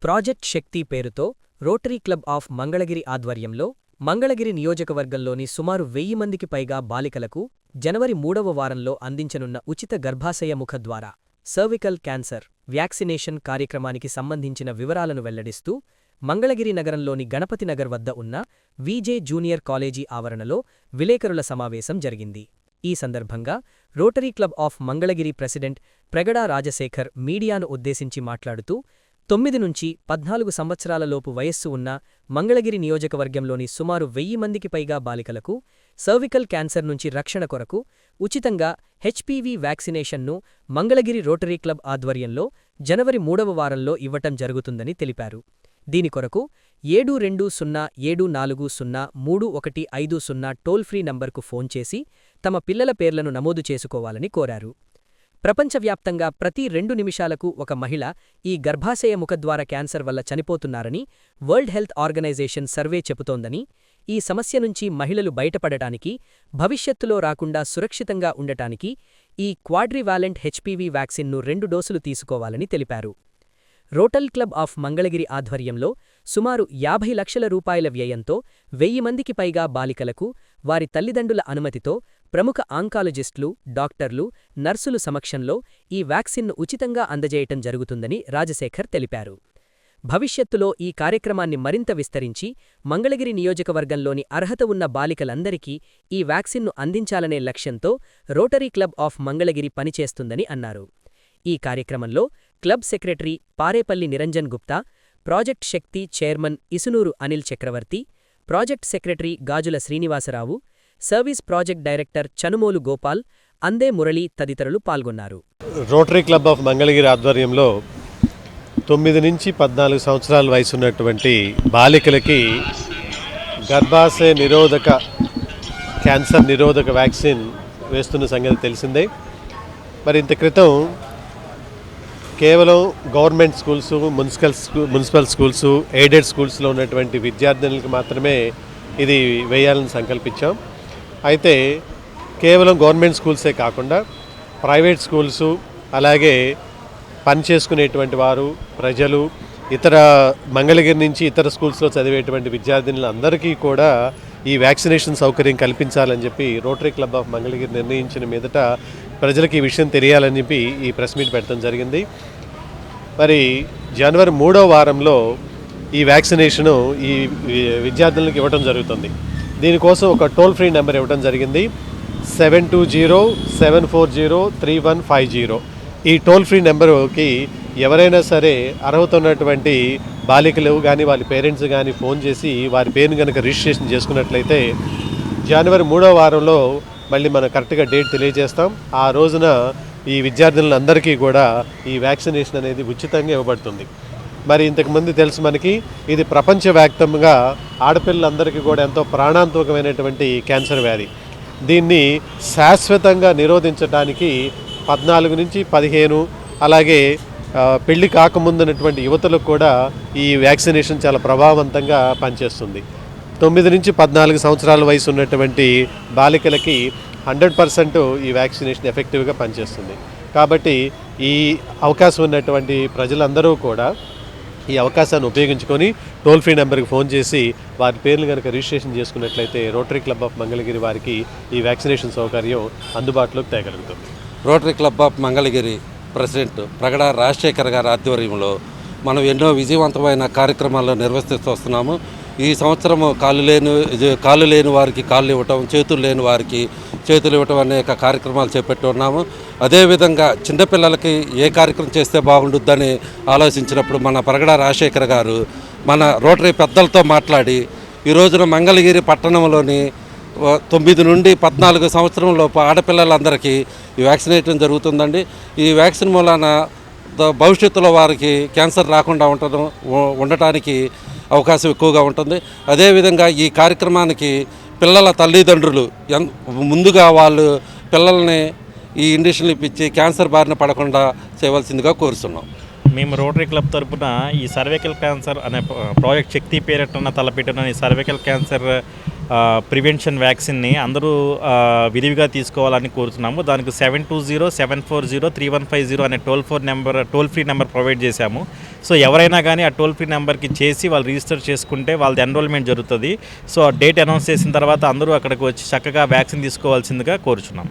Project శక్తి పేరుతో rotary club of Mangalagiri ఆధ్వర్యంలో మంగళగిరి నియోజకవర్గంలోని సుమారు 1000 మందికి పైగా బాలికలకు జనవరి 3వ వారంలో అందించనున్న ఉచిత గర్భాశయ ముఖద్వార సర్వికల్ క్యాన్సర్ వ్యాక్సినేషన్ కార్యక్రమానికి సంబంధించిన వివరాలను వెల్లడిస్తూ మంగళగిరి నగరంలోని గణపతినగర్ వద్ద ఉన్న విజే జూనియర్ కాలేజీ ఆవరణలో విలేకరుల సమావేశం జరిగింది. ఈ సందర్భంగా Rotary club of Mangalagiri president Pragada Rajasekhar మీడియాను ఉద్దేశించి మాట్లాడుతూ 9 నుంచి 14 సంవత్సరాలలోపు వయస్సు ఉన్న మంగళగిరి నియోజకవర్గంలోని సుమారు 1000 మందికి పైగా బాలికలకు సర్వికల్ క్యాన్సర్ నుంచి రక్షణ కొరకు ఉచితంగా హెచ్పివి వ్యాక్సినేషన్ను మంగళగిరి రోటరీ క్లబ్ ఆధ్వర్యంలో జనవరి 3వ వారంలో ఇవ్వటం జరుగుతుందని తెలిపారు. దీని కొరకు 7220740315 టోల్ ఫ్రీ నంబర్కు ఫోన్ చేసి తమ పిల్లల పేర్లను నమోదు చేసుకోవాలని కోరారు. ప్రపంచవ్యాప్తంగా ప్రతి 2 నిమిషాలకు ఒక మహిళ ఈ గర్భాశయ ముఖద్వార క్యాన్సర్ వల్ల చనిపోతున్నారని వరల్డ్ హెల్త్ ఆర్గనైజేషన్ సర్వే చెబుతోందని, ఈ సమస్య నుంచి మహిళలు బయటపడటానికి, భవిష్యత్తులో రాకుండా సురక్షితంగా ఉండటానికి ఈ క్వాడ్రివాలెంట్ హెచ్పివి వ్యాక్సిన్ను 2 డోసులు తీసుకోవాలని తెలిపారు. రోటరీ క్లబ్ ఆఫ్ మంగళగిరి ఆధ్వర్యంలో సుమారు 50 లక్షల రూపాయల వ్యయంతో 1000 మందికి పైగా బాలికలకు వారి తల్లిదండ్రుల అనుమతితో ప్రముఖ ఆంకాలజిస్టులు, డాక్టర్లు, నర్సులు సమక్షంలో ఈ వ్యాక్సిన్ను ఉచితంగా అందజేయటం జరుగుతుందని రాజశేఖర్ తెలిపారు. భవిష్యత్తులో ఈ కార్యక్రమాన్ని మరింత విస్తరించి మంగళగిరి నియోజకవర్గంలోని అర్హత ఉన్న బాలికలందరికీ ఈ వ్యాక్సిన్ను అందించాలనే లక్ష్యంతో రోటరీ క్లబ్ ఆఫ్ మంగళగిరి పనిచేస్తుందని అన్నారు. ఈ కార్యక్రమంలో club secretary Parepalli Niranjan Gupta, project Shakti chairman Isunuru Anil Chakravarthi, project secretary Gajula Srinivasarao, service project director Chanumolu Gopal, Ande Murali తదితరులు పాల్గొన్నారు. రోటరీ క్లబ్ ఆఫ్ మంగళగిరి ఆధ్వర్యంలో 9 నుంచి 14 సంవత్సరాల వయసు ఉన్నటువంటి బాలికలకి గర్భాశయ నిరోధక క్యాన్సర్ నిరోధక వ్యాక్సిన్ వేస్తున్న సంగతి తెలిసిందే. మరి ఇంత క్రితం కేవలం government schools, municipal schools, aided స్కూల్స్లో ఉన్నటువంటి విద్యార్థినులకు మాత్రమే ఇది వేయాలని సంకల్పించాం. అయితే కేవలం గవర్నమెంట్ స్కూల్సే కాకుండా ప్రైవేట్ స్కూల్స్, అలాగే పని చేసుకునేటువంటి వారు, ప్రజలు, ఇతర మంగళగిరి నుంచి ఇతర స్కూల్స్లో చదివేటువంటి విద్యార్థినులందరికీ కూడా ఈ వ్యాక్సినేషన్ సౌకర్యం కల్పించాలని చెప్పి రోటరీ క్లబ్ ఆఫ్ మంగళగిరి నిర్ణయించిన మీదట ప్రజలకు ఈ విషయం తెలియాలని చెప్పి ఈ ప్రెస్ మీట్ పెట్టడం జరిగింది. మరి జనవరి 3వ వారంలో ఈ వ్యాక్సినేషను ఈ విద్యార్థులకు ఇవ్వడం జరుగుతుంది. దీనికోసం ఒక టోల్ ఫ్రీ నెంబర్ ఇవ్వడం జరిగింది, 7207403150. ఈ టోల్ ఫ్రీ నెంబరుకి ఎవరైనా సరే అర్హత ఉన్నటువంటి బాలికలు కానీ వాళ్ళ పేరెంట్స్ కానీ ఫోన్ చేసి వారి పేరుని కనుక రిజిస్ట్రేషన్ చేసుకున్నట్లయితే జనవరి 3వ వారంలో మళ్ళీ మనం కరెక్ట్గా డేట్ తెలియజేస్తాం. ఆ రోజున ఈ విద్యార్థులందరికీ కూడా ఈ వ్యాక్సినేషన్ అనేది ఉచితంగా ఇవ్వబడుతుంది. మరి ఇంతకుముందు తెలుసు మనకి, ఇది ప్రపంచవ్యాప్తంగా ఆడపిల్లలందరికీ కూడా ఎంతో ప్రాణాంతకమైనటువంటి క్యాన్సర్ వ్యాధి. దీన్ని శాశ్వతంగా నిరోధించడానికి 14 నుంచి 15 అలాగే పెళ్లి కాకముందున్నటువంటి యువతలకు కూడా ఈ వ్యాక్సినేషన్ చాలా ప్రభావవంతంగా పనిచేస్తుంది. 9 నుంచి 14 సంవత్సరాల వయసు ఉన్నటువంటి బాలికలకి 100% ఈ వ్యాక్సినేషన్ ఎఫెక్టివ్గా పనిచేస్తుంది. కాబట్టి ఈ అవకాశం ఉన్నటువంటి ప్రజలందరూ కూడా ఈ అవకాశాన్ని ఉపయోగించుకొని టోల్ ఫ్రీ నెంబర్కి ఫోన్ చేసి వారి పేర్లు కనుక రిజిస్ట్రేషన్ చేసుకున్నట్లయితే రోటరీ క్లబ్ ఆఫ్ మంగళగిరి వారికి ఈ వ్యాక్సినేషన్ సౌకర్యం అందుబాటులోకి తేగలుగుతుంది. Rotary club of Mangalagiri president Pragada Rajasekhar గారి ఆధ్వర్యంలో మనం ఎన్నో విజయవంతమైన కార్యక్రమాలు నిర్వహిస్తూ వస్తున్నాము. ఈ సంవత్సరం కాళ్ళు లేని వారికి కాళ్ళు ఇవ్వటం, చేతులు లేని వారికి చేతులు ఇవ్వటం అనేక కార్యక్రమాలు చేపట్టి ఉన్నాము. అదేవిధంగా చిన్నపిల్లలకి ఏ కార్యక్రమం చేస్తే బాగుంటుందని ఆలోచించినప్పుడు మన ప్రగడా రాజశేఖర్ గారు మన రోటరీ పెద్దలతో మాట్లాడి ఈ రోజున మంగళగిరి పట్టణంలోని 9 నుండి 14 సంవత్సరం లోపు ఆడపిల్లలందరికీ ఈ వ్యాక్సినేషన్ జరుగుతుందండి. ఈ వ్యాక్సిన్ మూలాన భవిష్యత్తులో వారికి క్యాన్సర్ రాకుండా ఉండటానికి అవకాశం ఎక్కువగా ఉంటుంది. అదేవిధంగా ఈ కార్యక్రమానికి పిల్లల తల్లిదండ్రులు ముందుగా వాళ్ళు పిల్లల్ని ఈ ఇంజక్షన్లు ఇప్పించి క్యాన్సర్ బారిన పడకుండా చేయవలసిందిగా కోరుతున్నాం. మేము రోటరీ క్లబ్ తరపున ఈ సర్వైకల్ క్యాన్సర్ అనే ప్రాజెక్ట్ శక్తి పేరిట తలపెట్టిన ఈ సర్వైకల్ క్యాన్సర్ ప్రివెన్షన్ వ్యాక్సిన్ని అందరూ విరివిగా తీసుకోవాలని కోరుతున్నాము. దానికి 7207403150 అనే టోల్ ఫ్రీ నెంబర్ ప్రొవైడ్ చేశాము. సో ఎవరైనా కానీ ఆ టోల్ ఫ్రీ నెంబర్కి చేసి వాళ్ళు రిజిస్టర్ చేసుకుంటే వాళ్ళది ఎన్రోల్మెంట్ జరుగుతుంది. సో డేట్ అనౌన్స్ చేసిన తర్వాత అందరూ అక్కడికి వచ్చి చక్కగా వ్యాక్సిన్ తీసుకోవాల్సిందిగా కోరుచున్నాం.